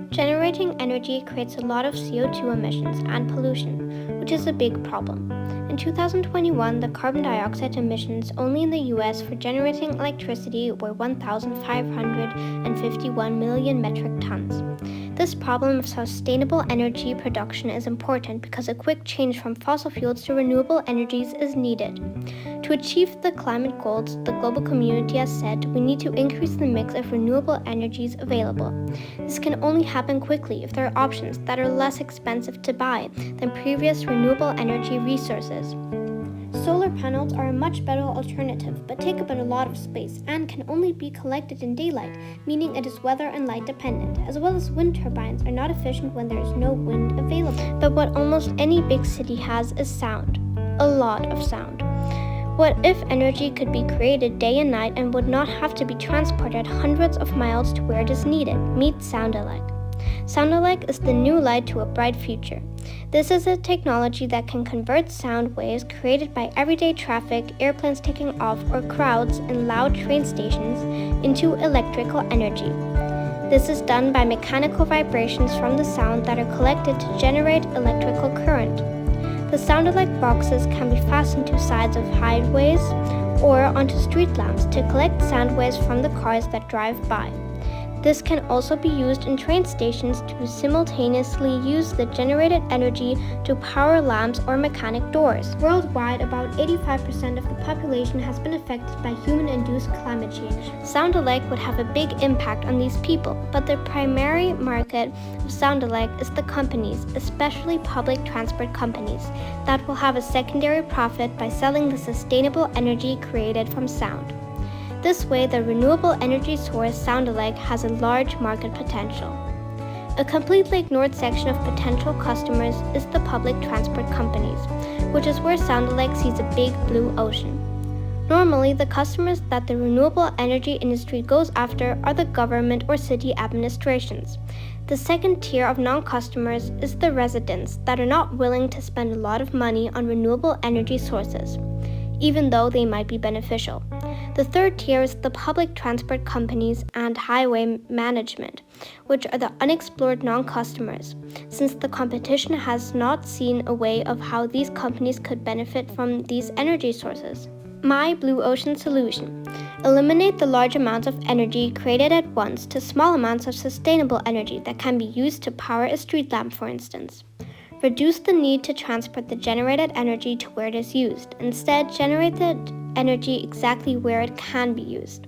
Generating energy creates a lot of CO2 emissions and pollution, which is a big problem. In 2021, the carbon dioxide emissions only in the US for generating electricity were 1,551 million metric tons. This problem of sustainable energy production is important because a quick change from fossil fuels to renewable energies is needed. To achieve the climate goals, the global community has said we need to increase the mix of renewable energies available. This can only happen quickly if there are options that are less expensive to buy than previous renewable energy resources. Solar panels are a much better alternative, but take up a lot of space and can only be collected in daylight, meaning it is weather and light dependent, as well as wind turbines are not efficient when there is no wind available. But what almost any big city has is sound. A lot of sound. What if energy could be created day and night and would not have to be transported hundreds of miles to where it is needed? Meet Soundelec. Soundelec is the new light to a bright future. This is a technology that can convert sound waves created by everyday traffic, airplanes taking off, or crowds in loud train stations into electrical energy. This is done by mechanical vibrations from the sound that are collected to generate electrical current. The Soundelec boxes can be fastened to sides of highways or onto street lamps to collect sound waves from the cars that drive by. This can also be used in train stations to simultaneously use the generated energy to power lamps or mechanic doors. Worldwide, about 85% of the population has been affected by human-induced climate change. Soundelec would have a big impact on these people, but the primary market of Soundelec is the companies, especially public transport companies, that will have a secondary profit by selling the sustainable energy created from sound. This way, the renewable energy source Soundelec has a large market potential. A completely ignored section of potential customers is the public transport companies, which is where Soundelec sees a big blue ocean. Normally, the customers that the renewable energy industry goes after are the government or city administrations. The second tier of non-customers is the residents that are not willing to spend a lot of money on renewable energy sources, even though they might be beneficial. The third tier is the public transport companies and highway management, which are the unexplored non-customers, since the competition has not seen a way of how these companies could benefit from these energy sources. My blue ocean solution: eliminate the large amounts of energy created at once to small amounts of sustainable energy that can be used to power a street lamp, for instance. Reduce the need to transport the generated energy to where it is used. Instead, generate the energy exactly where it can be used.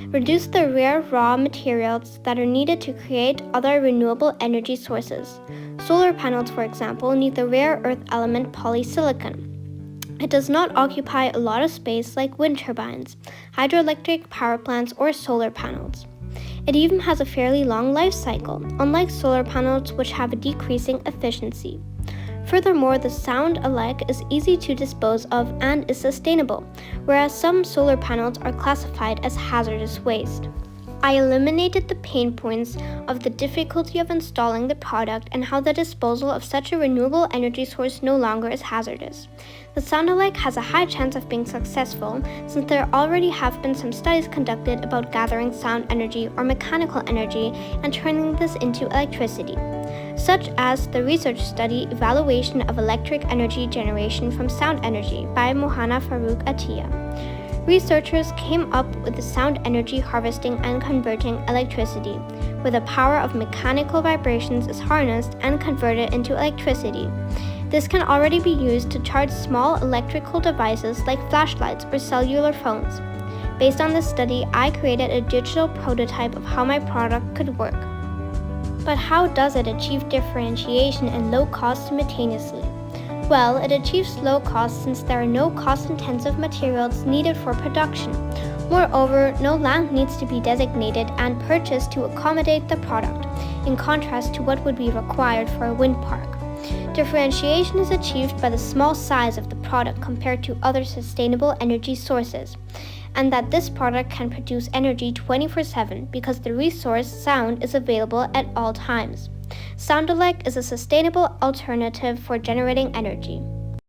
Reduce the rare raw materials that are needed to create other renewable energy sources. Solar panels, for example, need the rare earth element polysilicon. It does not occupy a lot of space like wind turbines, hydroelectric power plants, or solar panels. It even has a fairly long life cycle, unlike solar panels which have a decreasing efficiency. Furthermore, the Soundelec is easy to dispose of and is sustainable, whereas some solar panels are classified as hazardous waste. I eliminated the pain points of the difficulty of installing the product and how the disposal of such a renewable energy source no longer is hazardous. The Soundelec has a high chance of being successful since there already have been some studies conducted about gathering sound energy or mechanical energy and turning this into electricity, such as the research study Evaluation of Electric Energy Generation from Sound Energy by Mohana Farouk Attia. Researchers came up with the sound energy harvesting and converting electricity, where the power of mechanical vibrations is harnessed and converted into electricity. This can already be used to charge small electrical devices like flashlights or cellular phones. Based on this study, I created a digital prototype of how my product could work. But how does it achieve differentiation and low cost simultaneously? Well, it achieves low cost since there are no cost-intensive materials needed for production. Moreover, no land needs to be designated and purchased to accommodate the product, in contrast to what would be required for a wind park. Differentiation is achieved by the small size of the product compared to other sustainable energy sources, and that this product can produce energy 24/7 because the resource sound is available at all times. Soundelec is a sustainable alternative for generating energy.